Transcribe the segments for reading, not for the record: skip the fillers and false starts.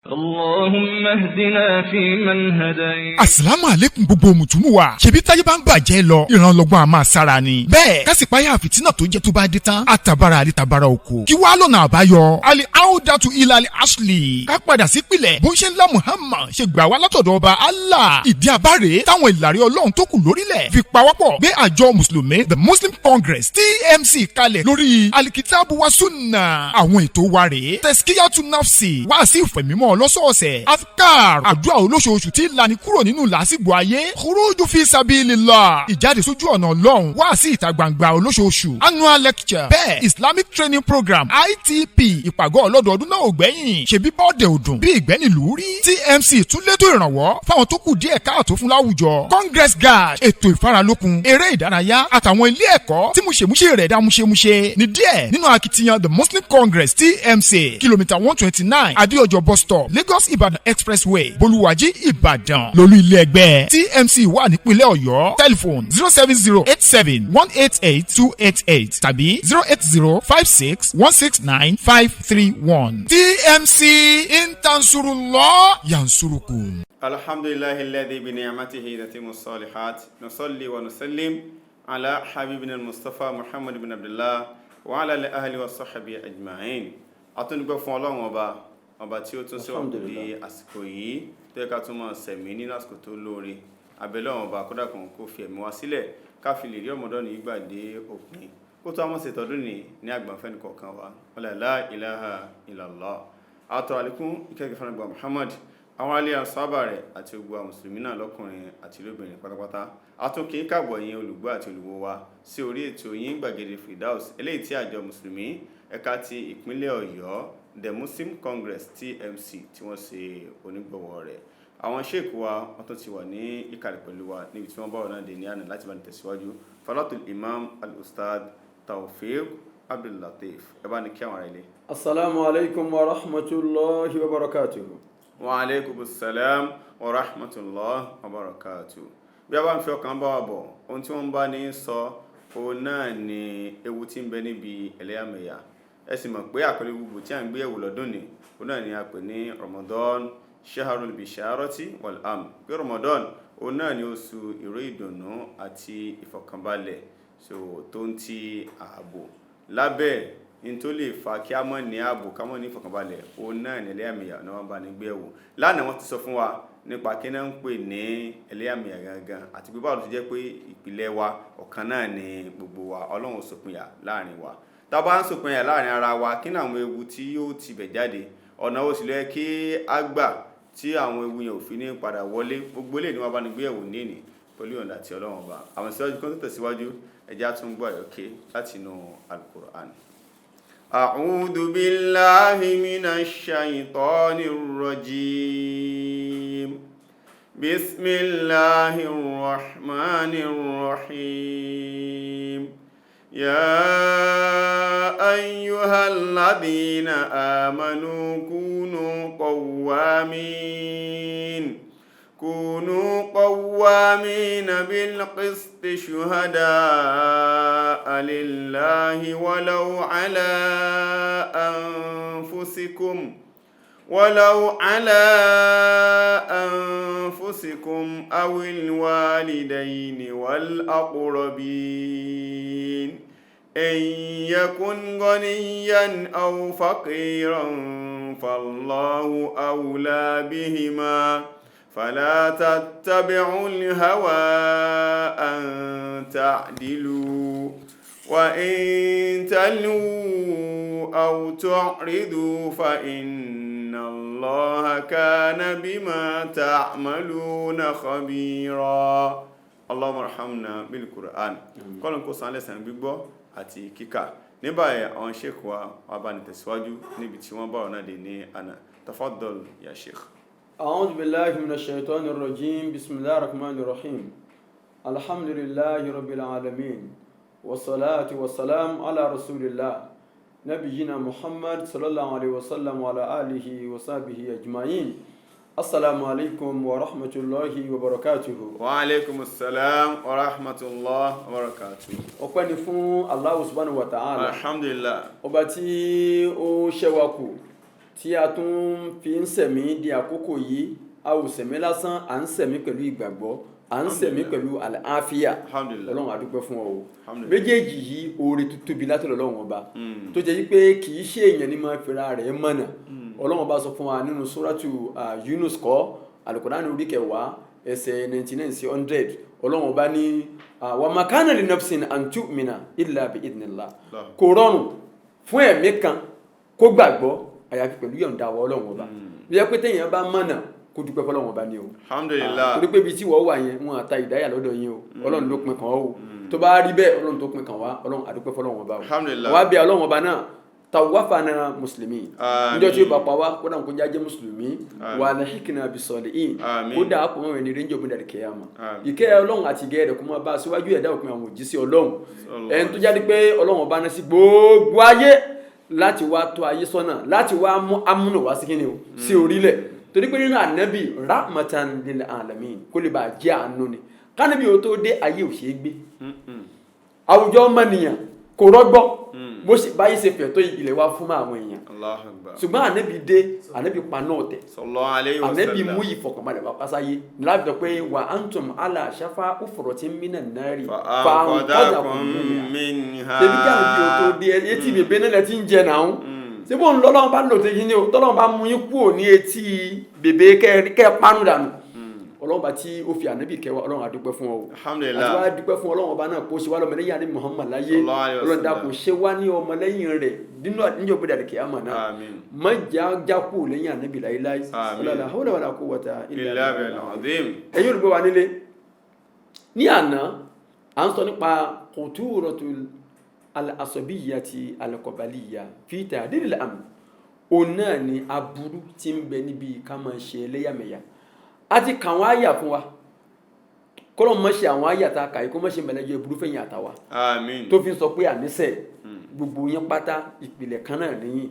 اللهم اهدنا فيمن هديت. Assalamu alaikum gbogbo mùtúmù wa. Ṣebí táyé bá ń bàjẹ́ lọ, ìrànlọ́gbọ́n a máa sára ni. Bẹ́ẹ̀ kásìpáyà fìtínà tó jẹ́ tó bá dé tán, àtàbàrà àlítàbàrà oko. Kí wàá lọ́nà àbáyọ? Ali Audatu Ilal Asli. Ká padà sí pilẹ̀. Bó ń ṣe ńlá Muhammad ṣe gbà wá látọ̀dọ̀ ọba Allah. Ìdí abáre táwọn ìlàrí Ọlọ́run tó kù lórílẹ̀ fi pawọ́pọ̀ gbé àjọ Mùsùlùmí The Muslim Congress TMC kalẹ̀ lórí Alikitabu wa Sunna. Àwọn ètò wa rèé. Teskiyatu Nafsi. Wá sí ìfẹ̀mímọ́ lọ́sọ̀ọ̀sẹ̀. Afkar. Àdúrà olóṣooṣù tí lani kúrò nínú làásìgbò ayé. Khuruju fi sabilillah. Ìjáde sójú ọ̀nà Ọlọ́run. Wá sí ìta gbangba olóṣooṣù. Annual lecture. Bẹ́ẹ̀ Islamic Training Program ITP. Ìpàgọ́ ọlọ́dọọdún náà ò gbẹ́yìn. Ṣebí bọ́ọ̀dẹ̀ òdùn. Bí ìgbẹ́nìlú rí. TMC tún létò ìrànwọ́ fáwọn tó kù díẹ̀ káàtó fún láwùjọ. Congress Guard. Ètò ìfaralókun. Eré ìdárayá. Àtàwọn ilé ẹ̀kọ́ tí múṣemúṣe rẹ̀ dá múṣemúṣe. Ní díẹ̀ nínú akitiyan The Muslim Congress TMC. Kìlómítà 129 Adéọjọ́ bus stop Lagos Ibadan Expressway Bolúwàjí Ìbàdàn. Lolú ilé ẹgbẹ́ TMC wà nípínlẹ̀ Ọ̀yọ́. Telephone 07087188288 tàbí 08056169531. TMC Intansurullah Yansurukum. Alhamdulillahi alladhi bi ni'matihi tatimmu salihat. Nusalli wa nusallim ala habibina al-Mustafa Muhammad ibn Abdullah wa ala ahli wa sahbihi ajma'in. Àtúndúpẹ́ fún Ọlọ́run ọba tí ó tún sí wà ní àsìkò yìí tó yẹ ká tún máa sẹ̀mí nínú àsìkò tó lóore. Abẹ́lẹ́ ọba kódà kan kó fi ẹ̀mí wa sílẹ̀ ká fi lè rí Ramadan yìí gbà dé òpin. Kó tó àmọ́ ṣètọ́dún ní àgbàfẹ́ nìkọ̀ọ̀kan wa. La ilaha illallah. Àtọ̀ àlékún ìkẹ́kẹ́ fún àgbà Muhammad, àwọn alẹ́ àṣàbà rẹ̀ àti gbogbo àwọn mùsùlùmí náà lọ́kùnrin àti lóbìnrin pátápátá. Àtúnkì ń kàbọ̀ yín olùgbọ́ àti olùwò wa sí orí ètò yín gbàgede Firdaus eléyìí tí àjọ mùsùlùmí ẹ̀ka ti ìpínlẹ̀ Ọ̀yọ́ The Muslim Congress TMC tí wọ́n ṣe onígbọ̀wọ́ rẹ̀. Àwọn sheikh wa wọ́n tó ti wà ní ìkàlẹ̀ pẹ̀lú wa níbi tí wọ́n bá ọ̀nà dé ní àná láti bá ní tẹ̀síwájú. Falatul Imam Al-Ustad Tawfiq Abdul Latif. Ẹ bá ní kí àwọn ará ilé. Assalamu alaikum wa rahmatullahi wa barakatuhu. Wa alaikum assalam wa rahmatullahi wa barakatuhu. Bí a bá ń fi ọkàn bá wa bọ̀, ohun tí wọ́n bá ní sọ, òun náà ni ewu tí ń bẹ níbi ẹlẹ́yàmẹ̀yà. Ẹ sì mọ̀ pé àkọlé gbogbo tí a ń gbé yẹ̀wò lọ́dún ni, òun náà ni a pè ní Ramadan Shahrul Bisharati wal Amn. Pé Ramadan, òun náà ni oṣù ìró ìdùnnú àti ìfọ̀kànbalẹ̀ tó ń ti ààbò. Lábẹ́ in tó lè fa kí a mọ̀ ní ààbò ká mọ̀ ní ìfọ̀kànbalẹ̀, òun náà ni ẹlẹ́yàmẹ̀yà náà wọ́n bá ní gbé yẹ̀wò. Lánàá wọ́n ti sọ fún wa nípa kí náà ń pè ní ẹlẹ́yàmẹ̀yà gangan àti pé báwo ló ti jẹ́ pé ìpìlẹ̀ wa ọ̀kan náà ni gbogbo wa, Ọlọ́run ṣòpinya láàrin wa. Tá bá ń ṣòpinya láàrin ara wa, kí ni àwọn ewu tí yóò ti bẹ̀ jáde, ọ̀nà ó sì lẹ́ kí a gbà tí àwọn ewu yẹn ò fi ní padà wọlé. Gbogbo eléyìí ni wọ́n bá ní gbé yẹ̀wò níní pẹ̀lú ìyọ̀ǹda tí Ọlọ́run ọba. Àwọn ìṣẹ́jú kan tó tẹ̀síwájú ẹja tún gbọ́ àyọkẹ́ láti inú Al-Qur'an. A'udhu billahi minash shaytanir rajim. Bismillahir rahmanir rahim. يا أيها الذين آمنوا كونوا قوامين بالقسط شهداء لله ولو على أنفسكم أو الوالدين والأقربين إن يكن غنيا أو فقيرا فالله أولى بهما فلا تتبعوا الهوى أن تعدلوا وإن تلووا أو تعرضوا فإن الله كان بما تعملون خبيرا. اللهم ارحمنا بالقرآن. قال نكو سان لسان gbígbọ́ àti kíkà. Ní báyìí àwọn sheikh wa bá ní tẹ̀síwájú níbi tí wọ́n bá ọ̀nà dé ní àná. Tafaddal ya sheikh. أعوذ بالله من الشيطان الرجيم. بسم الله الرحمن الرحيم. الحمد لله رب العالمين والصلاة والسلام على رسول الله نبينا محمد صلى الله عليه وسلم وعلى آله وصحبه أجمعين. السلام عليكم ورحمة الله وبركاته. وعليكم السلام ورحمة الله وبركاته. ọpẹ́ ni fún Allah subhanahu wa ta'ala. Alhamdulillah. Ọba tí ó ṣẹ́ wa kù tí a tún fi ń sẹ̀mí di àkókò yìí a ò sẹ̀mí lásán à ń sẹ̀mí pẹ̀lú ìgbàgbọ́ à ń sẹ̀mí pẹ̀lú àlàáfíà ọlọ́run a dúpẹ́ fún ọ o méjèèjì yìí oore tó tóbi látọ̀dọ̀ ọlọ́run ọba tó jẹ́ pé kì í ṣe èèyàn ní máa fira rẹ̀ mọ̀nà ọlọ́run ọba sọ fún wa nínú suratu Yunus kọ́ Al-Qur'an orí 10 ẹsẹ̀ 99 sí 100 ọlọ́run ọba ní wa ma kana li nafsin an tu'mina illa bi idhnillah kò rọrùn fún ẹ̀mí kan kó gbàgbọ́ àyàfi pẹ̀lú yọ̀ǹda wa ọlọ́run ọba bí ẹ pé téèyàn bá mọ̀nà kó dúpẹ́ fọlọ́run ọba ní o alhamdulillah torí pé ibi tí wọ́n wà yẹn wọn àta ìdáyà lọ́dọ̀ yín o ọlọ́run ló pin kàn ó tó bá rí bẹ́ẹ̀ ọlọ́run tó pin kàn wá ọlọ́run àdúpẹ́ fọlọ́run ọba o alhamdulillah wá bí ọlọ́run ọba náà tawafana muslimi níjọ́ tí ó bá pa wá kódà kó jájẹ́ mùsùlùmí wà lahikna bisalihin kódà kó mọ̀ ní rẹ́njọ́ bí dàrí kẹyàmà ìkẹ́ ọlọ́run àti ìgẹ́ rẹ̀ kó máa bá síwájú ẹ̀dá òpin àwọn òjíṣẹ́ ọlọ́run ẹni tó jáde pé ọlọ́run ọba náà sí gbogbo ayé láti wá tó ayé sọ́nà láti wá mú amúnà wá sí kíni o sí orílẹ̀ torí pé nínú ànábì rahmatan lil alamin kó lè bá jẹ́ àánú ni kánábì ó tó dé ayé ò ṣe é gbé àwùjọ ọmọnìyàn kò rọ́gbọ́ bó ṣe báyìí ṣe fẹ̀ tó ilẹ̀ wá fún àwọn èèyàn ṣùgbọ́n ànábì dé ànábì paná ọ̀tẹ̀ ànábì mú ìfọ̀kànbalẹ̀ wá pásáyé láti sọ pé wa antum ala shafa ufratin minan nari fa anqadhakum minha ṣebí kí ànábì ó tó dé etí bèbè náà lẹ ti ń jẹ náà ṣé bó ń lọ́lọ́run bá lò tẹ́yìn ní o tọ́lọ́run bá mú yín kúrò ní etí bèbè kẹ́ pánú dànù ọlọ́run bá tí ó fi ànábì kẹwàá ọlọ́run àdúpẹ́ fún ọ alhamdulillah àti wá dúpẹ́ fún ọlọ́run ọba náà kó ṣe wá lọ́mọlẹ́yìn àní Muhammad láyé ọlọ́run dàkú ṣe wá ní ọmọlẹ́yìn rẹ̀ nínú níjọ́ gbé dàdí kìámà náà má jákú lẹ́yìn ànábì láyéláyé la hawla wala quwwata illa billah. ẹ̀yin olùgbé wa nílé ní àná à ń sọ nípa khuturatul al-asabiyyati al-qabaliyya fi ta'dil al-amn òun náà ni aburú tí ń bẹ níbi ká máa ṣe ẹlẹ́yàmẹ̀yà a ti kà wọ́n àyà fún wa kọ́lọ́ mọ́ ṣe àwọn àyà tá a kà yìí kó mọ́ ṣe mẹ́lẹ́jọ ìburú fẹ̀yìn àtàwà tó fi sọ pé àníṣe gbogbo yín pátá ìpìlẹ̀ kan náà nìyí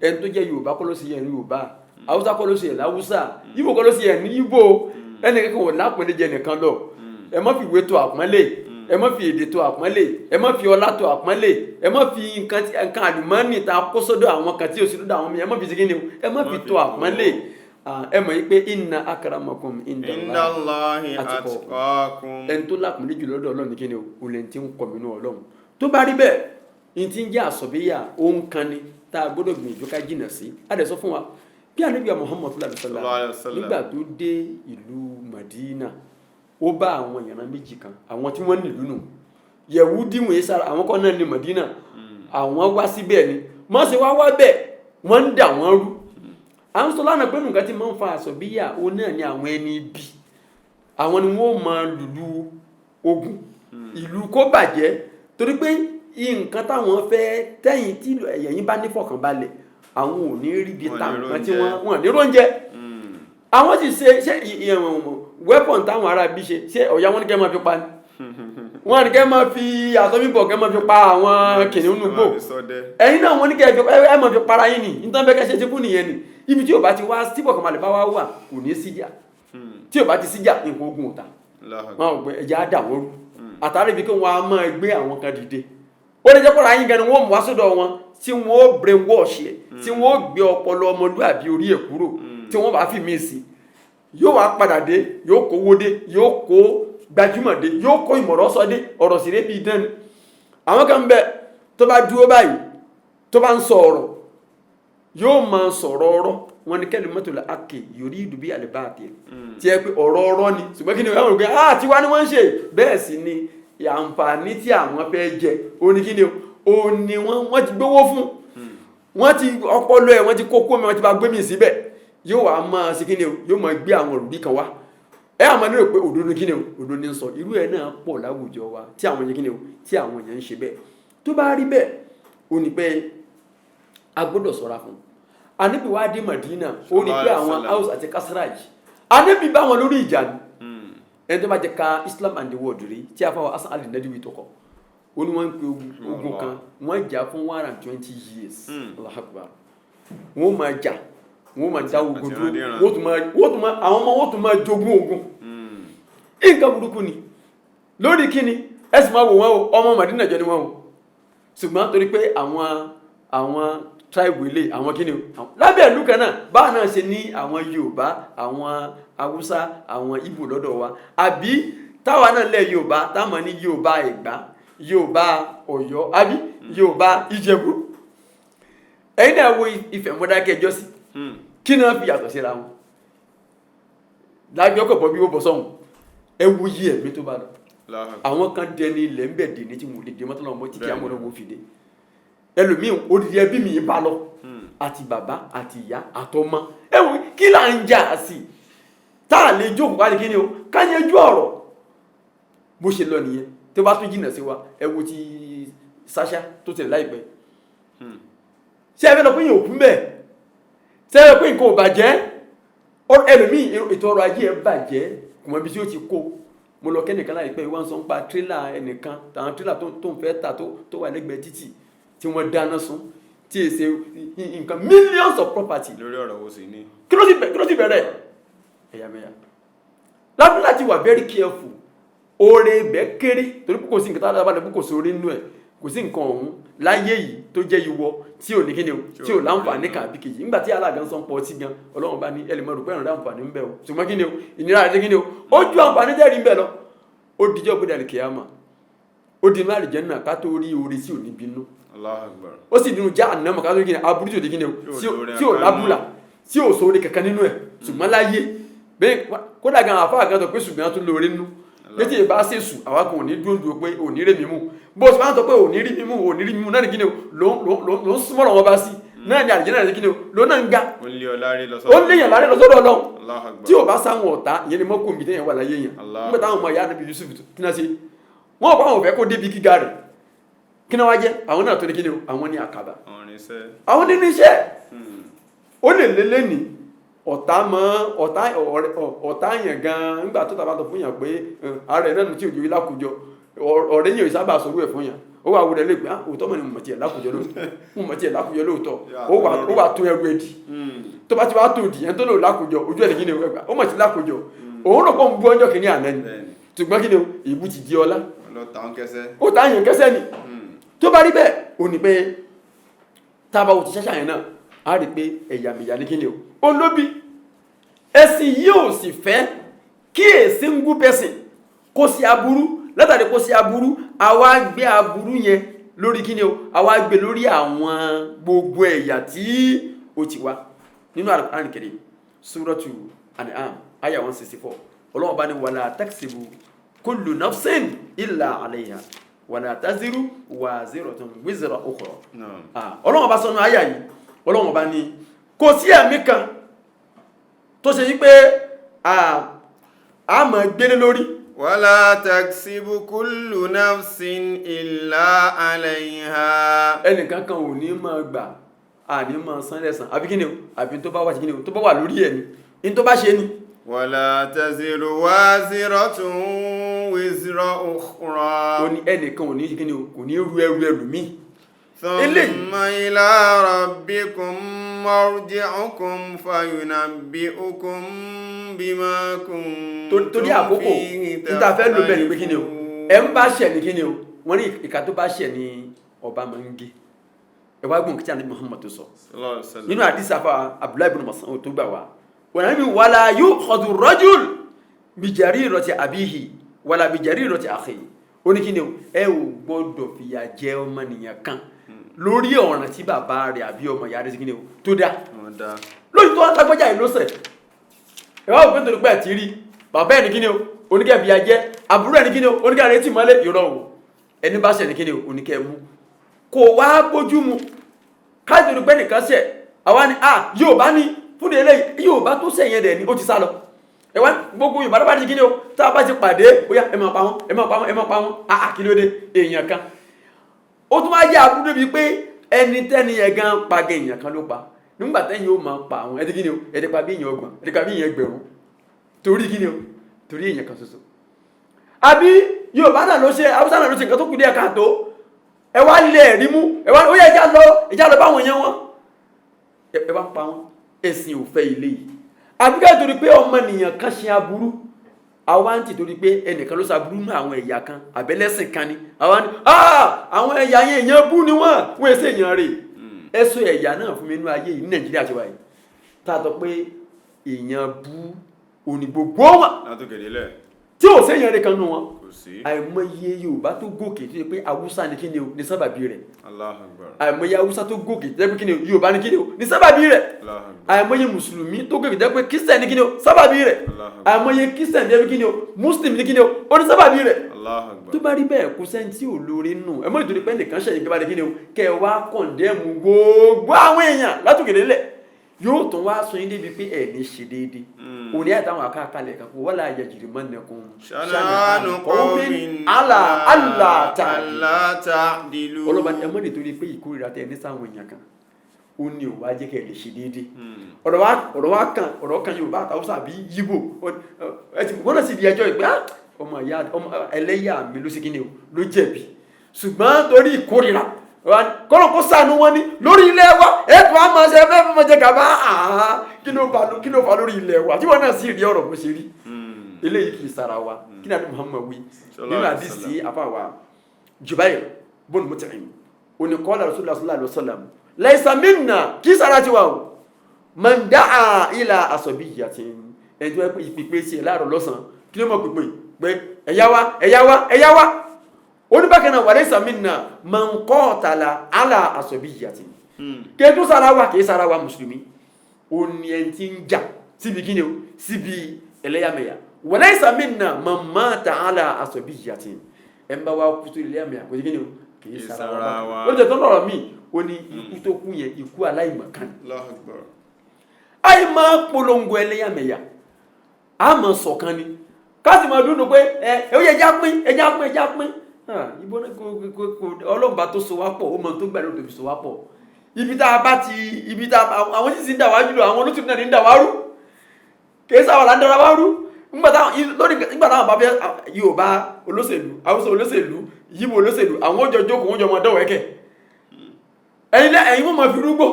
ẹni tó jẹ́ Yorùbá kọ́ ló sì yẹ ní Yorùbá Haúsá kọ́ ló sì yẹ láwùsá Ìgbò kọ́ ló sì yẹ ní Ìgbò ẹnì kankan wò lápẹ̀lẹ́ jẹ nìkan lọ ẹ má fi ìwé tó àpọ́nlé ẹ má fi èdè tó àpọ́nlé ẹ má fi ọlá tó àpọ́nlé ẹ má fi nǹkan àlùmọ́ọ́nì tá a kó sọ́dọ̀ àwọn kan tí ò sí lọ́dọ̀ àwọn mi ẹ má fi segin ni ẹ má fi tó àpọ́nlé ẹ mọ̀ yí pé inna akramakum indallahi atqakum ẹni tó lápùnlé jù lọ́dọ̀ Ọlọ́run kí ni o lè ti ń kọ̀ mí nú Ọlọ́run tó bá rí bẹ́ẹ̀ ní ti ń jẹ́ àsọ̀bíyà òun kan ni tá a gbọ́dọ̀ gbìyànjú ká jìnà sí a dẹ̀ sọ fún wa bí Ànábì Muhammad sallallahu alaihi wasallam nígbà tó dé ìlú Madina ó bá àwọn èèyàn méjì kan àwọn tí wọ́n nílùú nù Yẹ̀wúdí wọ̀nyí sára àwọn kan náà ní Madina àwọn wá síbẹ̀ ni wọ́n sì wá bẹ́ẹ̀ wọ́n ń dà wọ́n rú à ń sọ lánàá pé nǹkan tí máa ń fa àsọ̀bíyà òun náà ni àwọn ẹni ibi àwọn ni wọ́n máa lùlù ogun ìlú kó bàjẹ́ torí pé nǹkan táwọn fẹ́ tẹ́yìn tí ẹ̀yìn bá ní fọkànbalẹ̀ àwọn ò ní rí bí táwọn tí wọ́n ní róúnjẹ àwọn sì ṣe weapon táwọn ará bí ṣe ọ̀yà wọn ní kẹ́ máa fi pa ni wọ́n ní kẹ́ máa fi àsọ̀bíbọ̀ kẹ́ máa fi pa àwọn kìnìún nùgbò ẹ̀yin náà wọ́n ní kẹ́ máa fi para yín ni nítorí fẹ́ kẹ́ ṣe ti kú nìyẹn ni ibi tí o bá ti wá síbọ̀ kan malẹ̀ bá wá wà kò ní síjà tí o bá ti síjà nǹkan ogun ọ̀tá wọn ò gbé ẹja àdàwọ̀ rú àtàrí ibi kí wọn á máa gbé àwọn kan dìde ó lè jẹ́ pọ̀ra yín gan ni wọ́n mú wá sọ́dọ̀ wọn tí wọ́n ó brain wash ẹ̀ tí wọ́n ó gbé ọpọlọ ọmọlúàbí orí ẹ̀ kúrò tí wọ́n bá fi mí sí yóò wá padà dé yóò kówó dé yóò kó gbajúmọ̀ dé yóò kó ìmọ̀ràn sọ dé ọ̀rọ̀ sì rébi dán ni àwọn kan bẹ tó bá dúró báyìí tó bá ń sọ ọ̀rọ̀ yóò máa sọ̀rọ̀ ọ̀rọ̀ wọn ni kẹ́lì mọ́tò la ake yorí ìdùbí àlebáàtì tí ẹ pé ọ̀rọ̀ ọ̀rọ̀ ni ṣùgbọ́n kí ni wọ́n rò pé tiwa ni wọ́n ń ṣe bẹ́ẹ̀ sì ni àǹfààní tí àwọn fẹ́ jẹ òní kí ni òní wọ́n ti gbówó fún wọ́n ti ọpọlọ ẹ̀ wọ́n ti kókó mi wọ́n ti bá gbé mi síbẹ̀ yóò wá máa sí kí ni yóò máa gbé àwọn òrùbí kan wá ẹ àmọ́ nílò pé òdodo kí ni òdodo ní sọ irú ẹ̀ náà pọ̀ láwùjọ wa tí àwọn yẹn kí ni tí àwọn yẹn ń ṣe bẹ́ẹ̀ tó bá rí bẹ́ẹ̀ òní pé a gbọ́dọ̀ ṣọ́ra fún Ànábì wá dé Madina ó ní pé àwọn Aus àti Khazraj Ànábì bá wọn lórí ìjà ni ẹni tó bá jẹ ka Islam and the world rí tí a fáwọn Hasan al-Nadawi tó kọ ó ní wọ́n ń pe ogun kan wọ́n jà fún 120 years Allahu Akbar wọ́n máa jà wọ́n máa dá ogun dúró wọ́n tún máa àwọn ọmọ wọ́n tún máa jogún ogun nǹkan burúkú ni lórí kíni ẹ̀sìn máa wò wọ́n o ọmọ Madina jọ ni wọ́n o ṣùgbọ́n torí pé àwọn tribe ilé àwọn kíni lábẹ́ ìlú kan náà báwọn náà ṣe ní àwọn Yorùbá àwọn Haúsá àwọn Ìgbò lọ́dọ̀ wa àbí táwa náà lẹ̀ Yorùbá táwọn ní Yorùbá Ẹ̀gbá Yorùbá Ọ̀yọ́ àbí Yorùbá Ìjẹ̀bú ẹ̀yin náà wo Ìfẹ̀mọ́dákẹ́jọ́ sí kí náà fi yàtọ̀ síra wọn lágbẹ́ ọkọ̀ bọ́ bí ó bọ̀ sọ́hun ẹ wo yí ẹ̀mí tó bá lọ àwọn kan dẹni ilẹ̀ ń bẹ̀ dé ní tí mo lè dé mọ́tò lọ́wọ́ títí àwọn ọmọ fìdí ẹlòmíì odidi ẹbí mi bá lọ àti bàbá àti ìyá àtọmọ ẹ wo kí là ń jà sí tá a lè jókòó ká lè kí ni o ká yanjú ọ̀rọ̀ bó ṣe lọ nìyẹn tó bá tún jìnnà sí wa ẹ wo ti Sasha tó tẹ̀lé láìpẹ́ ṣé ẹ fẹ́ lọ pé yẹn òkú mbẹ́ ṣé ẹ fẹ́ pé nǹkan ò bàjẹ́ ẹlòmíì ètò ọrọ̀ ajé ẹ bàjẹ́ kò mọ ibi tí ó ti kó mo lọ kẹ́nìkan láìpẹ́ wọ́n sọ ń pa tírélà ẹnìkan àwọn tírélà tó ń fẹ́ tà tó wà lẹ́gbẹ̀ẹ́ títì tí wọ́n dáná sun tí èsè nǹkan millions of property lórí ọ̀rọ̀ wo sì ní. kí ló ti bẹ̀rẹ̀ ẹ̀yàmẹ̀yà láti wà very careful oore ibẹ̀ kéré torí kò sí nǹkan tá a dábàá lẹ́bù kò sí orí nínú ẹ̀ kò sí nǹkan ọ̀hún láyé yìí tó jẹ́ ìwọ tí ò ní kíni o tí ò láǹfààní kan àbí kejì nígbà tí alága ń sọ pọ̀ sí gan Ọlọ́run bá ní ẹlẹ́mọ̀ rò pé ẹ̀rọ láǹfààní ń bẹ o ṣùgbọ́n kíni o ìnira rẹ̀ kíni o ó ju àǹfààní tẹ́rì ń bẹ lọ ó dijọ́ gbé dàrí kìámà ó di inú àlìjẹ́nnà ká tó rí oore sí òní bínú ó sì dínú já ànámọ̀ ká tó rí kíni aburú tí ò di kíni o tí ò lábúlà tí ò sóore kankan nínú ẹ̀ ṣùgbọ́n láyé bẹ́ẹ̀ kódà gan àfáà gan tó pé ṣùgbọ́n tó lóore nínú létí ìbá ṣèṣù àwa kan ò ní dúró pé ò ní rè mímú bó ṣe máa ń sọ pé ò ní rí mímú náà ní kíni o ló ń súnmọ́ lọ́wọ́ bá sí náà ní àlìjẹ́nnà rẹ̀ kíni o ló náà ń ga ó léyàn láre lọ́sọ́dọ̀ Ọlọ́run tí ò bá sáwọn ọ̀tá ìyẹn ni mọ́kò mi tẹ́yàn wà láyé yẹn nígbà táwọn ọmọ ìyá níbi Yusuf kí náà ṣe wọ́n bá wọn fẹ́ kó débi gíga rẹ̀ kí náà wá jẹ́ àwọn náà tó ní kíni o àwọn ní àkàbà àwọn nínú iṣẹ́ ó lè lélẹ́ ní ọ̀tá yẹn gan nígbà tó tàbá tó fún yàn pé ààrẹ náà tí òjò lákòjọ ọ̀rẹ́ yẹn sábà sọ̀rọ̀ ẹ̀ fún yàn ó wà wúrẹ́ lè pé òótọ́ mọ̀ ní mo mọ̀ tiẹ̀ lákòjọ lóòótọ́ ó wà tó ẹrù ẹ̀dì tó bá ti wá tó dì yẹn tó lò lákòjọ ojú ẹ̀ ní kíni ẹgbà ó mọ̀ ti lákòjọ òun ló pọ̀ ń bú ọjọ́ kìíní àná ni ṣùgbọ́n kíni ìbú ti di ọlá ó ta yàn kẹsẹ́ ni tó bá rí bẹ́ẹ̀ ó ní pé tábà ò ti ṣẹ́ṣà yẹn náà á rí pé ẹ̀yàmẹ̀yà ní kíni o olóbi ẹ̀sìn yóò sì fẹ́ kí èsì ń gún bẹ́sìn kó sí aburú látàrí kó sí aburú àwa gbé aburú yẹn lórí kíni o àwa gbé lórí àwọn gbogbo ẹ̀yà tí ó ti wá nínú Al-Qur'an Al-Karim Suratu An'am aya 164 Ọlọ́run bá ní wala taksibu kullu nafsin illa alayha wala taziru waziratun wizra ukhra Ọlọ́run bá sọ́nà aya yìí Ọlọ́run bá ní kò sí ẹ̀mí kan tó ṣe wípé a máa gbélé lórí wala taksibu kullu nafsin illa alayha ẹnìkan kan ò ní máa gbà àní máa san lẹ́san àbí kíni o àbí tó bá wà kíni o tó bá wà lórí ẹ̀ ní tó bá ṣe ní wala taziru waziratun wizra ukhra ó ní ẹnìkan ò ní kíni o kò ní rú ẹrù mi thumma ila rabbikum marji'ukum fayunabbi'ukum bima kuntum torí àkókò níta fẹ́ ló bẹ̀rẹ̀ pé kíni o ẹ ń bá ṣẹ̀ ní kíni o wọ́n ní ìka tó bá ṣẹ̀ ní ọba máa ń gé ẹ wá gbọ́n kí Ànábì Muhammad tó sọ nínú àdìsí àfa Abdullahi ibn Mas'ud tó gbà wá wọ́n ní wala yu'khadhu rajul bi jarirati abihi wala bi jarirati akhihi ó ní kíni o ẹ ò gbọ́dọ̀ fìyà jẹ ọmọnìyàn kan lórí ọ̀ràn tí bàbá rẹ̀ àbí ọmọ ìyá rẹ̀ sí kíni o tó dá lórí tó lágbájá ìlọ́sẹ̀ ẹ̀wá òpin tó nípa ẹ̀tì rí bàbá ẹ̀ ní kíni o oníkẹ́ bí ajẹ́ àbúrò ẹ̀ ní kíni o oníkẹ́ rẹ̀ tí mọ́lẹ̀ ìrọ̀ o ẹni bá ṣẹ̀ ní kíni o oníkẹ́ mú kò wá bójú mu káàdì tó nípa ẹnìkan ṣẹ̀ àwa ni yóò bá ní fún ilé yóò bá tó ṣẹ̀yẹn dẹ̀ ni ó ti sá lọ ẹ̀wá gbogbo Yorùbá bá ti kíni o tá a bá ti pàdé bóyá ẹ máa pa wọ́n kí ló dé èèyàn kan ó tún wá jẹ́ àbúrò bíi pé ẹni tẹ́ni yẹn gan pa gẹ èèyàn kan ló pa nígbà tẹ́yìn ó máa pa àwọn ẹ̀dí kíni o ẹ̀dí pa bí èèyàn ọgbọ̀n ẹ̀dí pa bí èèyàn ẹgbẹ̀rún torí kíni o torí èèyàn kan ṣoṣo àbí Yorùbá náà ló ṣe Haúsá náà ló ṣe nǹkan tó kù díẹ̀ káàtó ẹ wá lé ẹ̀rí mú ẹ wá ó yẹ ẹjá lọ báwọn yẹn wọn ẹ wá pa wọn ẹ̀sìn ò fẹ́ ilé yìí àbíká torí pé ọmọnìyàn kan ṣe aburú àwa ń tì torí pé ẹnìkan ló ṣaburú ní àwọn ẹ̀yà kan àbẹ́lẹ́sìn kan ni àwa ní àwọn ẹ̀yà yẹn èèyàn bú ni wọ́n èsè èèyàn rè ẹ̀sọ́ ẹ̀yà náà fún mi nínú ayé yìí ní Nàìjíríà ti wáyé tá a sọ pé èèyàn bú òní gbogbo wọn tí ò sẹ́yìn rẹ̀ kan nù wọn àìmọye Yorùbá tó gòkè tó yẹ pé Haúsá ní kí ni o ní sábàbí rẹ̀ àìmọye Haúsá tó gòkè tó yẹ pé kí ni o Yorùbá ní kí ni o ní sábàbí rẹ̀ àìmọye Mùsùlùmí tó gòkè tó yẹ pé Kírísítẹ̀nì ní kí ni o sábàbí rẹ̀ àìmọye Kírísítẹ̀nì tó yẹ pé kí ni o Mùsùlùmí ní kí ni o ó ní sábàbí rẹ̀ tó bá rí bẹ́ẹ̀ kò sẹ́ni tí ò lórí nù ẹ mọ́ nítorí pé nìkan ṣẹ̀yìn gbé bá dé kí ni o kẹ́ ẹ wá kọ̀ǹdẹ́mù gbogbo àwọn èèyàn látòkè délẹ̀ yóò tún wá sọ yín débi pé ẹ̀ ní ṣe déédéé òní àtàwọn akáàkálẹ̀ kan kò wọ́n láàyè jìrì mọ́ nìkan ṣàánú qawmin Allah ta'dilu ọlọ́ba ẹ mọ́ nítorí pé ìkórìíra tẹ ní sáwọn èèyàn kan ó ní ò wá jẹ́ kẹ́ ẹ lè ṣe déédéé ọ̀rọ̀ kan Yorùbá àtàwùsà bí Yíbò wọ́n náà sì di ẹjọ́ ìgbà ọmọ ẹlẹ́yà mi ló sì kí ni o ló jẹ̀bi ṣùgbọ́n torí ìkórìíra kọ́nà kó sànú wọn ní lórí ilẹ̀ wa ètò àmọ́ ṣe fẹ́ fún ọjọ́ gàbá kí ló fà lórí ilẹ̀ wa tí wọ́n náà sì rí ọ̀rọ̀ bó ṣe rí eléyìí kì í sara wa kí náà ní Muhammad wí nínú àdìsí àfàwà Jubair bọ́ọ̀lù Mut'im oníkọ́lá Rasulullah sallallahu alaihi wasallam laysa minna kí sara ti wà o man da'a ila asabiyyatin ẹni tó wá ìpèpè sí ẹ̀ láàrọ̀ lọ́sàn kí ló mọ̀ pèpè pé ẹ̀yá wa oníbàkẹ́nà wà laysa minna man qatala ala asabiyyatin kẹ́tù sára wa kìí sára wa mùsùlùmí ó ní ẹni tí ń jà síbi kí ni o síbi ẹlẹ́yàmẹ̀yà wa laysa minna man mata ala asabiyyatin ẹ̀ ń bá wa kú sí ẹlẹ́yàmẹ̀yà kò sí kí ni o kìí sára wa ó jẹ́ tó lọ́rọ̀ míì ó ní ikú tó kú yẹn ikú aláìmọ̀kan àì máa polongo ẹlẹ́yàmẹ̀yà a máa ṣọ̀kan ni ká sì máa dúró pé ó yẹ ẹjá pín ìbọn ọlọ́mọba tó so wá pọ̀ ó mọ tó gbà lóòótọ́ fi so wá pọ̀ ibi tá àwọn sì ń dà wá jùlọ àwọn olóṣèlú náà ní ń dà wá rú kìí sáwà là ń dára wá rú nígbà táwọn bá fẹ́ Yorùbá olóṣèlú Haúsá olóṣèlú Yíbò olóṣèlú àwọn ó jọ jókòó wọ́n jọ mọ dọ́wọ́ ẹ̀kẹ́ ẹ̀yin wọ́n mọ fi rúgbò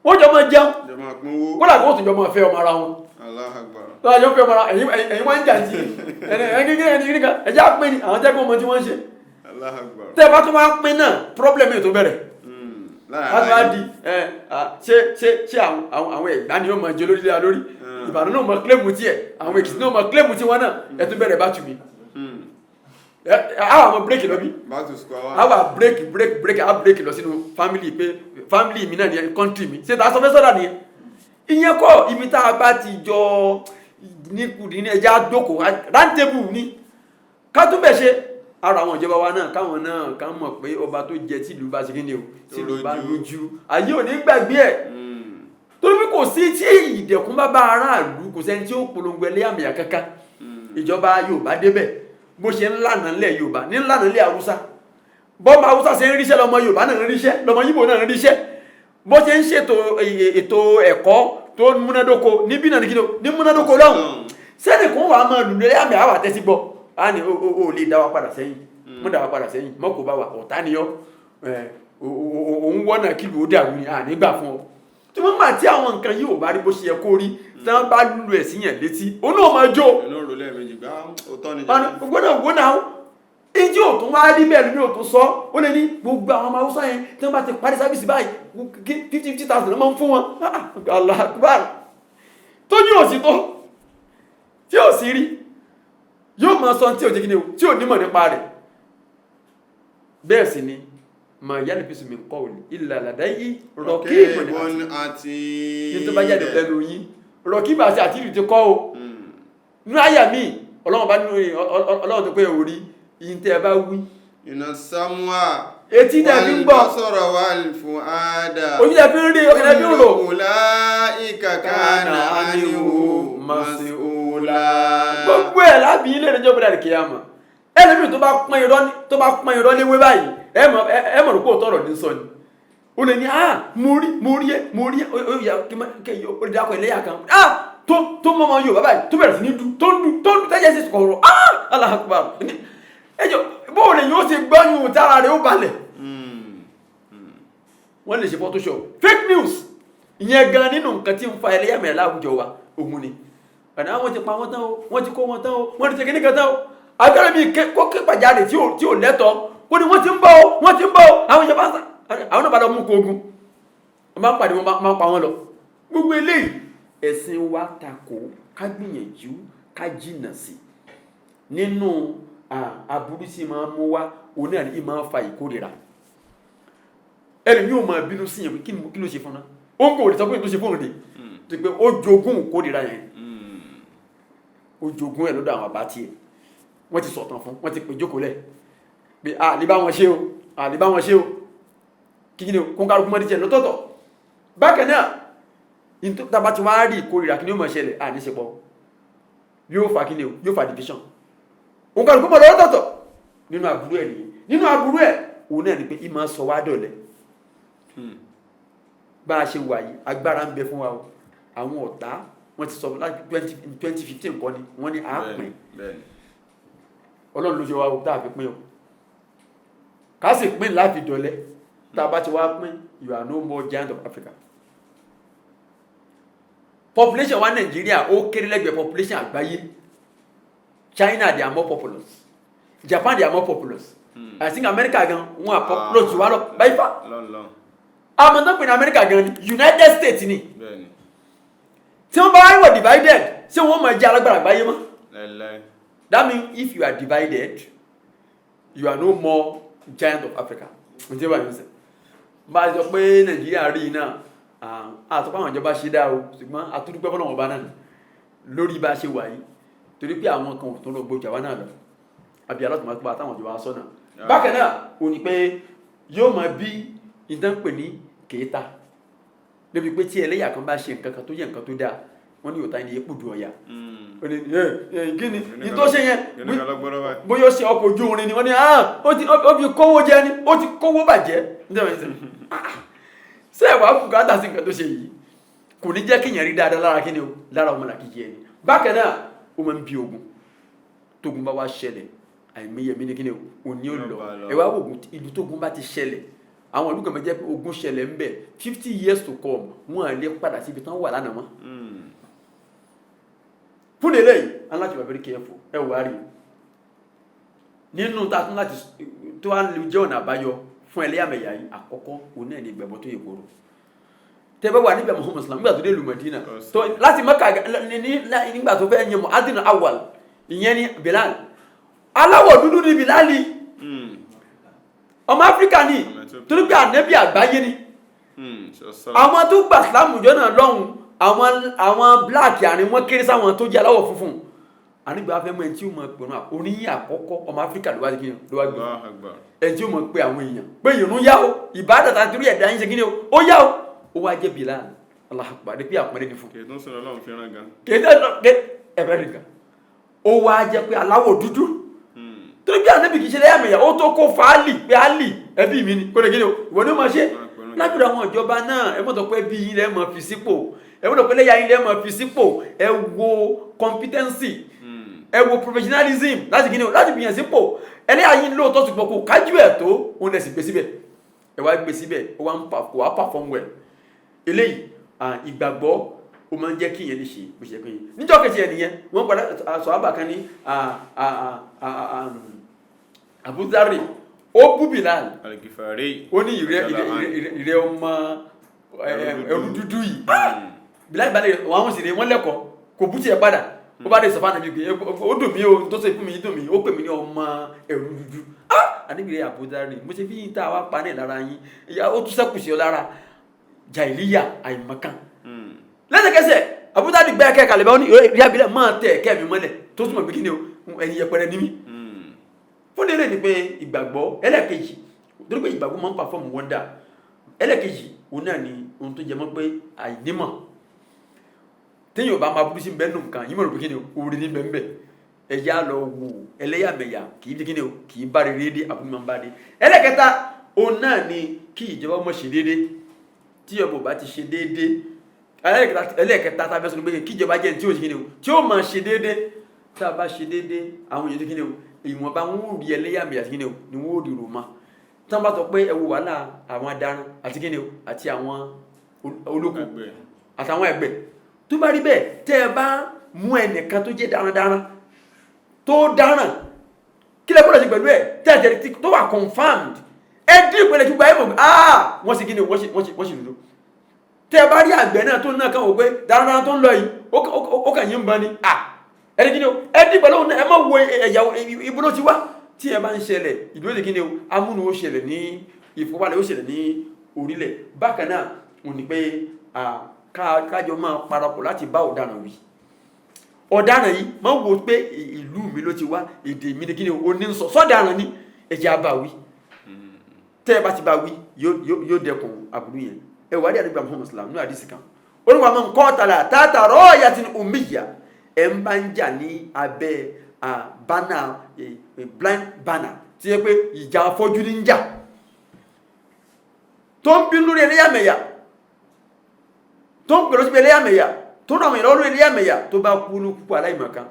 wọ́n jọ mọ jẹun kódà kó tún jọ mọ fẹ́ ọmọ ara wọn tó àjọ fẹ́ ọmọ ara ẹ̀yin wọ́n ń jà sí ẹni kíríkà ẹjá pín ní àwọn tẹ́kùn ọmọ tí wọ́n ń ṣe tẹ́ bá tún wá pín náà problem yìí tó bẹ̀rẹ̀ láti wá di ṣé àwọn ẹ̀gbá ni ó mọ jẹ lórí lórí Ìbàdàn náà mọ kílẹ̀mù tí ẹ̀ àwọn Èkìtì náà mọ kílẹ̀mù tí wọ́n náà ẹ̀ tún bẹ̀rẹ̀ bá tù mí àwọn ọmọ bírèkì lọ bí àwọn bírèkì lọ sínú family mi náà ní country mi ṣe ta sọ fẹ́ sọ́dà nìyẹn ìyẹn kọ́ ibi tá a bá ti jọ níkùdí ní ẹja dókò rántébù ní ká tún bẹ̀ ṣe ara àwọn ìjọba wa náà káwọn náà ká mọ̀ pé ọba tó jẹ tí ìlú bá ṣe kíni o tí ìlú bá lójú ayé ò ní gbàgbé ẹ̀ torí pé kò sí tí ìdẹ̀kùn bá bá aráàlú kò sẹ́ni tí ó polongo ẹlẹ́yàmẹ̀yà kankan ìjọba Yorùbá débẹ̀ bó ṣe ń lànà ńlẹ̀ Yorùbá ní lànà ńlẹ̀ Haúsá bọ́ọ̀mù Haúsá ṣe ń ríṣẹ́ lọ́mọ Yorùbá náà ń ríṣẹ́ lọ́mọ Yíbò náà ń ríṣẹ́ bó ṣe ń ṣètò ètò ẹ̀kọ́ tó múnádóko níbí náà ní múnádóko lọ́hùn sẹ́ni kan wà á máa lù lórí àmì àwà tẹ́sí gbọ́ á ní o lè dá wa padà sẹ́yìn mọ́ dá wa padà sẹ́yìn mọ́ kò bá wa ọ̀tá ni ọ́ òun wọ́nà kí ló dàrú ni à nígbà fún ọ tí wọ́n máa tí àwọn nǹkan yìí ò bá rí bó ṣe yẹ kó rí tí wọ́n bá lù ẹ̀ sí yẹn létí ó náà máa jó gbọ́dọ̀ náà ìdí òtún wá rí bẹ́ẹ̀ lórí òtún sọ ó lè ní gbogbo àwọn ọmọ Haúsá yẹn tí wọ́n bá ti parí sábìsì báyìí 50,000 ló máa ń fún wọn Allah Akbar tó ní òsì tó tí ò sí rí yóò máa sọ tí ò jẹ́ kí ni tí ò nímọ̀ nípa rẹ̀ bẹ́ẹ̀ sì ni ma yalbisu min qawli illa ladayhi raqibun atid ní tó bá jáde lẹ́nu yín raqib àti àtìrì ti kọ́ o nínú àyà mi Ọlọ́run bá nínú Ọlọ́run tó pé orí yìí tẹ́ bá wí iná samuwa etí tẹ́ fi ń gbọ́ sọ̀rọ̀ wà fún àádá ojú tẹ́ fi ń rí ọkẹ́lẹ́ fi ń rò ọ̀lá ìkàkánà àníwò mas'ula gbogbo ẹ̀ lábí ilé ìrìnjọ́ bẹ̀rẹ̀ kìyàmà ẹlẹ́mì tó bá pọ́n irọ́ léwé báyìí ẹ mọ̀ rúkọ́ tọ́rọ̀ ní sọ ni o lè ní mo rí ẹ olùdákọ̀ ẹlẹ́yà kan tó mọ́mọ́ yóò báyìí tó bẹ̀rẹ̀ sí ní tó ń du tẹ́jẹ́ sí kọ̀ọ̀rọ̀ Allahu Akbar ẹjọ́ bóòlù yóò ti gbọ́yùn tára rẹ̀ ó balẹ̀ wọ́n lè ṣe photoshop fake news ìyẹn gan nínú nǹkan tí ń fa ẹlẹ́yàmẹ̀yà láwùjọ wa òun ni ọ̀nà àwọn ti pa wọ́n tán o wọ́n ti kó wọn tán o wọ́n ti ṣe kíní kan tán o agbára mi kó ké pàjáde tí ò lẹ́tọ̀ọ́ kó ní wọ́n ti ń bọ̀ o àwọn ìjọba àwọn náà bá lọ mú kó ogun wọ́n bá pàdé wọn máa pa wọn lọ gbogbo eléyìí ẹ̀sìn wa takò ká gbìyànjú ká jìnà sí nínú aburú sí máa mú wá òun náà ní máa fa ìkórìíra ẹni yóò máa bínú sí yẹn kí ló ṣe fún náà ó ń kò rí sọ pé ló ṣe fún òde tó pé ó jogún ìkórìíra yẹn ó jogún ẹ̀ lọ́dọ̀ àwọn àbá tiẹ̀ wọ́n ti sọ̀tàn fún wọ́n ti pè jókòó lẹ̀ pé àlè bá wọn ṣe o kí ni kó kálukú mọ́ ní tiẹ̀ lọ́tọ̀ọ̀tọ̀ bákan náà tàbá ti wá rí ìkórìíra kí ni ó máa ṣẹlẹ̀ àníṣepọ̀ yóò fa kí ni yóò fa division òun kálukú mọ́ lọ́tọ̀ọ̀tọ̀ nínú aburú ẹ̀ nìyí nínú aburú ẹ̀ òun náà ni pé ìmọ̀ sọ wá dọ̀lẹ́ bá a ṣe wà yìí agbára ń bẹ fún wa o àwọn ọ̀tá wọ́n ti sọ láti 2015 kọ́ ni wọ́n ní àápín ọlọ́run ló ṣe wá o tá a fi pín o ká sì pín láti dọ̀lẹ́ tá a bá ti wá pín you are no more giant of Africa population wa Nàìjíríà ó kéré lẹ́gbẹ̀ẹ́ population àgbáyé China they are more populous Japan they are more populous I think America gan wọn are populous jù wá lọ báyìí fa àmọ́ tó pè ní America gan ni United States ni tí wọ́n bá wà divided ṣé wọ́n máa jẹ́ alágbára àgbáyé mọ́ that means if you are divided you are no more giant of Africa ǹjẹ́ bá yẹn sẹ́ bá a sọ pé Nàìjíríà rí iná àtọ́pọ̀ àwọn ìjọba ṣe dá o ṣùgbọ́n àtúndúpẹ́ fọ́nà ọba náà lórí bá a ṣe wà yìí torí pé àwọn kan ò tó lọ gbójà wá náà lọ àbí alátùmọ̀ pa àtàwọn ìjọba sọ́nà bákan náà ò ní pé yóò máa bí ìdánpè ní kèéta débi pé tí ẹlẹ́yà kan bá ṣe nǹkan kan tó yẹ nǹkan tó dáa wọ́n ní òta ní epo du ọ̀yà kí ni ní tó ṣe yẹn bóyá ó ṣe ọkọ̀ ojú orin ni wọ́n ní ó fi kówó jẹ ni ó ti kówó bàjẹ́ ṣé ẹ̀wà bùkátà sí nǹkan tó ṣe yìí kò ní jẹ́ kíyàn rí dáadáa lára kí ni o lára ọmọ làkìkì ẹni bákan náà ó máa ń bí ogun tógun bá wá ṣẹlẹ̀ àìmọyẹmí ni kí ni o òní ó lọ ẹ̀wà ogun ìlú tógun bá ti ṣẹlẹ̀ àwọn ìlú kan máa jẹ́ pé ogun ṣẹlẹ̀ ń bẹ 50 years to come wọ́n á lè padà síbi tán wà lánàá mọ́ fún eléyìí aláti wà very careful ẹ wà rí nínú ta tún láti tó wá lè jẹ́ ọ̀nà àbáyọ fún ẹlẹ́yàmẹ̀yà yìí àkọ́kọ́ òun náà ní ìgbàgbọ́ tó yẹ kóró tẹ́bẹ́ wà nígbà Muhammad sallam nígbà tó dé ìlú Madina tó láti Mẹ́kà nígbà tó fẹ́ yẹn mọ̀ adínà awal ìyẹn ní Bilal aláwọ̀ dúdú ní Bilal ọmọ Áfíríkà ní torí pé ànẹ́bí àgbáyé ni àwọn tó gbà sílámù jọ náà lọ́hùn àwọn black àrin wọn kéré sáwọn tó jẹ́ aláwọ̀ funfun ànígbà fẹ́ mọ́ ẹni tí ó mọ̀ pẹ̀lú oníyìn àkọ́kọ́ ọmọ Áfíríkà ló wá sí kíni ló wá gbé ẹni tí ó mọ̀ pé àwọn èèyàn pé ìrún yá o ìbádàtà torí ẹ̀dá yín ṣe kíni ó yá o ó wá jẹ́ Bilal Allahu Akbar pé àpẹẹrẹ ní fún kèétún sọ̀rọ̀ Ọlọ́run fi rán gan ẹ̀fẹ́ nìkan ó wá jẹ́ pé aláwọ̀ dúdú torí bí ànábì kìí ṣe lẹ́yàmẹ̀yà ó tó kó fàálì pé álì ẹbí mi ni kó lè kíni o ìwọ ni ó máa ṣe lágbèrè àwọn ìjọba náà ẹ mọ́tò pé bí yín lẹ́ mọ̀ fi sípò ẹ mọ́tò pé lẹ́yà yín lẹ́ mọ̀ fi sípò ẹ wo competency ẹ wo professionalism láti kíni o láti bìyàn sípò ẹlẹ́yà yín lóòótọ́ ṣùgbọ́n kò kájú ẹ̀ tó òun lẹ̀ sì gbé síbẹ̀ ẹ wá gbé síbẹ̀ ó wá perform well eléyìí ìgbàgbọ́ ó máa ń jẹ́ kí ìyẹn lè ṣe bó ṣe pé yìí níjọ́ kejì ẹ̀ nìyẹn wọ́n padà sọ àbà kan ní Abu Dharr ó bú Bilal ó ní ìrẹ́ ọmọ ẹrú dúdú yìí Bilal balẹ̀ àwọn sì rẹ̀ wọ́n lẹ́kọ̀ọ́ kò bú tiẹ̀ padà ó bá dé sọ fáwọn ẹbí ó dùn mí o tó ṣe fún mi dùn mí ó pè mí ní ọmọ ẹrú dúdú àníbìrẹ́ Abu Dharr mo ṣe bí yín tá a wá pa ní lára yín ìyá ó tún sẹ́kù sí ọ lára jàìlíyà àìmọ̀kan lẹ́sẹ̀kẹsẹ̀ Abu Dharr gbẹ́ ẹ̀kẹ́ kalẹ̀ bá ó ní rí abilẹ̀ máa tẹ ẹ̀kẹ́ mi mọ́lẹ̀ tó túnmọ̀ pé kí ni o ẹni yẹpẹrẹ ní mi fún nílé ni pé ìgbàgbọ́ ẹlẹ́ẹ̀kejì torí pé ìgbàgbọ́ máa ń perform wonder ẹlẹ́ẹ̀kejì òun náà ni ohun tó jẹ mọ́ pé àìnímọ̀ téèyàn bá máa burú sí bẹ́ẹ̀ nù nǹkan yìí mọ̀ rò pé kí ni o orí ní bẹ́ẹ̀ bẹ́ẹ̀ ẹ̀yà lọ wò ẹlẹ́yàmẹ̀yà kì í di kí ni o kì í bá rere dé àbúrò máa ń bá dé ẹlẹ́ẹ̀kẹta òun náà ni kí ìjọba mọ̀ ṣe déédé tí ọmọ bá ti ṣe déédé ẹlẹ́ẹ̀kẹta tá a fẹ́ sọ pé kí ìjọba jẹ́ tí ó ṣe kí ni o tí ó máa ṣe déédé tá a bá ṣe déédé àwọn èèyàn tó kí ni o ìwọ̀nba wọn ò rí ẹlẹ́yàmẹ̀yà àti kí ni o ni wọn ò rí rò ma tí wọ́n bá sọ pé ẹ wo wàhálà àwọn adaran àti kí ni o àti àwọn olóko àtàwọn ẹgbẹ́ tó bá rí bẹ́ẹ̀ tẹ́ ẹ bá mú ẹnìkan tó jẹ́ darandaran tó dáràn kí lẹ gbọ́dọ̀ ṣe pẹ̀lú ẹ̀ tẹ́ ẹ jẹ́ tó wà confirmed ẹ dín ìpele gbígbà ẹ mọ̀ wọ́n sì kí ni wọ́n sì dúdú tẹ́ bá rí àgbẹ̀ náà tó náà kàn wò pé dáradára tó ń lọ yìí ó kàn yín ń bá ní ẹni kí ni o ẹ dín ìpele òun náà ẹ má wo ẹ̀yà ibùdó ti wá tí ẹ bá ń ṣẹlẹ̀ ìdúró kí ni o amúnú ó ṣẹlẹ̀ ní ìfowópamọ́ ó ṣẹlẹ̀ ní orílẹ̀ bákan náà wọ́n ní pé kájọ máa parapọ̀ láti bá ọ̀daràn wí ọ̀daràn yìí máa wo pé ìlú mi ló ti wá èdè mi ní kí ni o ní sọ sọ́daràn ni ẹ̀jẹ̀ á bá wí tẹ́ ẹ bá ti bá wí yóò dẹkùn àbúrú yẹn ẹ wà á dí àdúgbò Muhammad sallam ní àdìsí kan olùwà máa ń kọ́ tàlà tààtà rọ́ọ̀yà tí omi yà ẹ̀ ń bá ń jà ní abẹ́ banner blind banner tí yẹ pé ìjà afọ́jú ní ń jà tó ń bí lórí ẹlẹ́yàmẹ̀yà tó ń pè lọ́sí ẹlẹ́yàmẹ̀yà tó náà mẹ́rin lórí ẹlẹ́yàmẹ̀yà tó bá kú ní púpọ̀ aláìmọ̀kan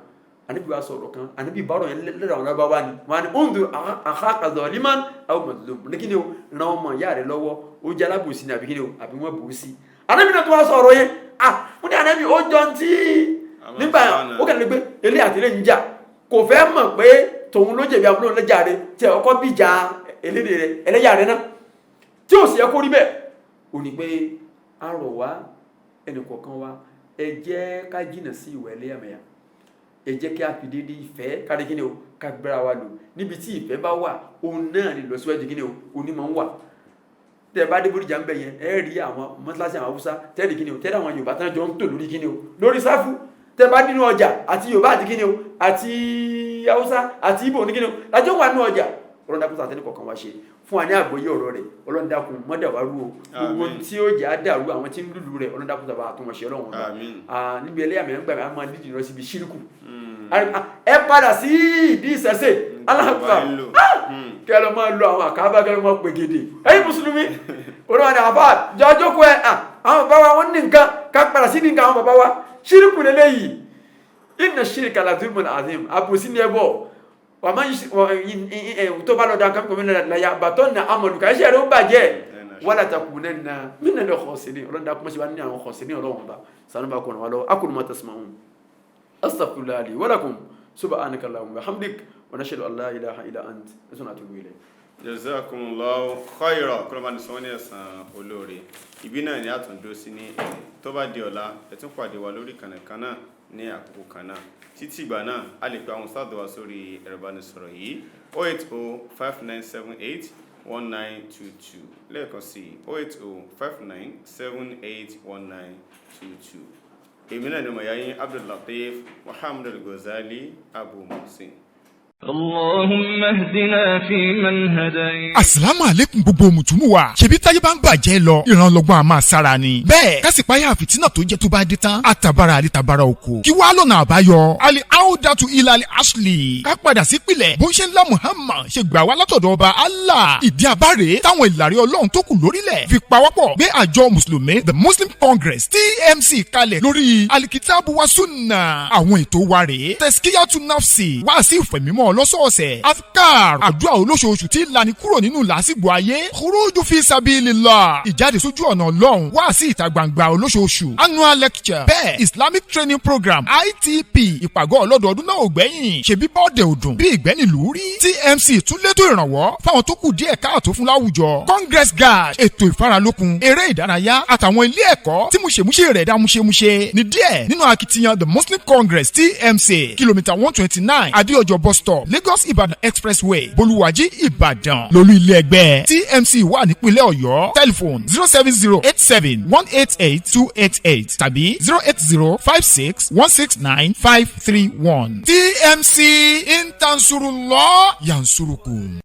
àníbi wa sọ̀rọ̀ kan àníbi bárọ̀ yẹn lẹ́rọ àwọn ọba wa ni wọn ni oúnjẹ àkàkàzọ̀ liman àwọn mọ̀tòlóbù ní kí ni o ràn ọmọ ìyá rẹ lọ́wọ́ ó jẹ́ alábòsí ni àbí kí ni o àbí wọ́n bò ó sí àníbi náà tó wá sọ̀rọ̀ yẹn wọ́n ní àníbi ó jọ tí nígbà ó kẹ́lẹ́ pé ilé àtìlẹ́ ń jà kò fẹ́ mọ̀ pé tòun ló jẹ̀bi àbúrò lẹ́jà rẹ tí ọkọ bí jà elédè rẹ ẹlẹ́yà rẹ náà tí ò sì yẹ kó rí bẹ́ẹ̀ ò ní pé arọ̀ wá ẹnì kọ̀ọ̀kan wa ẹ jẹ́ ká jìnà sí ìwà ẹlẹ́yàmẹ̀yà ẹ jẹ́ kí a fi dédé ìfẹ́ kárí kí ni o ká gbéra wa lò níbi tí ìfẹ́ bá wà òun náà ni lọ síwájú kí ni o onímọ̀ ń wà tẹ́ bá dé Bódìjà ń bẹ̀ yẹn ẹ rí àwọn mọ́sálásí àwọn Haúsá tẹ́rì kí ni o tẹ́rì àwọn Yorùbá tán jọ ń tò lórí kí ni o lórí sáfù tẹ́ bá nínú ọjà àti Yorùbá àti kí ni o àti Haúsá àti Ìgbò ní kí ni o lájọ́ wà nínú ọjà ọlọ́dàkùn sàtẹ́ni kọ̀ọ̀kan wá ṣe fún wa ní àgbọ́yé ọ̀rọ̀ rẹ̀ ọlọ́dàkùn mọ́dàwárú o gbogbo tí ó jà á dàrú àwọn tí ń lùlù rẹ̀ ọlọ́dàkùn sàbà àtúnwọ̀ṣẹ́ ọlọ́run ọba níbi ẹlẹ́yàmẹ̀ ń gbà á máa dídì lọ síbi ṣírìkù ẹ padà sí ìdí ìṣẹ̀ṣẹ̀ aláàbà kẹlẹ́ máa lo àwọn àkábá kẹlẹ́ máa pègèdè ẹ̀yin mùsùlùmí olùwàdí àbá jọjọ́ kọ ẹ àwọn bàbá wa wọ́n ní nǹkan ká padà sí ní nǹkan àwọn bàbá wa ṣírìkù lélẹ́yìí inna shirka la zulmun azim àbòsí ni ẹ bọ̀ tó bá lọ da kan kò mí la ya bàtọ́ na amadu ká iṣẹ́ rẹ̀ ó bàjẹ́ wala takunanna minal khasirin ọlọ́run dá kúmọ̀sí wa ní àwọn khasirin ọlọ́run bá sanu bá kọ́nà wa lọ aqulu ma tasma'un astaghfirullah li wa lakum subhanaka allahumma wa hamdik wa nashhadu an la ilaha illa ant wa natubu ilayk. Jazakumullahu khairan kọ́lọ́mà ní sọ́wọ́n ní ẹ̀sán olóore ibi náà ni àtúndó sí ní tó bá di ọ̀la ẹ tún pàdé wa lórí kànáà náà ní àkókò kan náà títí ìgbà náà a lè pe àwọn sáàdọ̀ wa sórí ẹ̀rọ ìbánisọ̀rọ̀ yìí 08059781922 lẹ́ẹ̀kan sí 08059781922 èmi náà ni mo yá yín Abdul Latif Muhammad Al-Ghazali Abu Muhsin. اللهم اهدنا فيمن هديت. Asalaamu alaikum gbogbo mùtúmù wa. Ṣebí táyé bá ń bàjẹ́ lọ, ìrànlọ́gbọ́n a máa sára ni. Bẹ́ẹ̀ kásìpáyà fìtínà tó jẹ́ tó bá dé tán, àtàbàrà àlítàbàrà oko. Kí wá lọ́nà àbáyọ? Al-Audatu ila al-Asli. Ká padà sí pilẹ̀. Bó ń ṣe ńlá Muhammad ṣe gbà wá látọ̀dọ̀ ọba Allah. Ìdí abáre táwọn ìlàrí Ọlọ́run tó kù lórílẹ̀ fi pawọ́pọ̀ gbé àjọ Mùsùlùmí The Muslim Congress TMC kalẹ̀ lórí Al-Kitabu wa Sunnah. Àwọn ètò wa rèé. Tazkiyatu nafsi. Wá sí ìfẹ̀mímọ́ lọ́sọ̀ọ̀sẹ̀ afkar àdúrà olóṣooṣù tí lani kúrò nínú làásìgbò ayé khuruju fi sabilillah ìjáde sójú ọ̀nà Ọlọ́run wá sí ìta gbangba olóṣooṣù annual lecture bẹ́ẹ̀ Islamic training program ITP ìpàgọ́ ọlọ́dọọdún náà ò gbẹ́yìn ṣebí bọ́ọ̀dẹ̀ òdùn bí ìgbẹ́nìlú rí TMC tún létò ìrànwọ́ fáwọn tó kù díẹ̀ káàtó fún láwùjọ Congress Guard ètò ìfaralókun eré ìdárayá àtàwọn ilé ẹ̀kọ́ tí múṣemúṣe rẹ̀ dá múṣemúṣe ní díẹ̀ nínú akitiyan The Muslim Congress TMC kìlómítà 129 Adéọjọ́ bus stop Lagos Ibadan Expressway Bolúwàjí Ìbàdàn lólú ilé ẹgbẹ́ TMC wà nípínlẹ̀ Ọ̀yọ́ telephone 07087188288 tàbí 08056169531 TMC intansurullah yansurukum.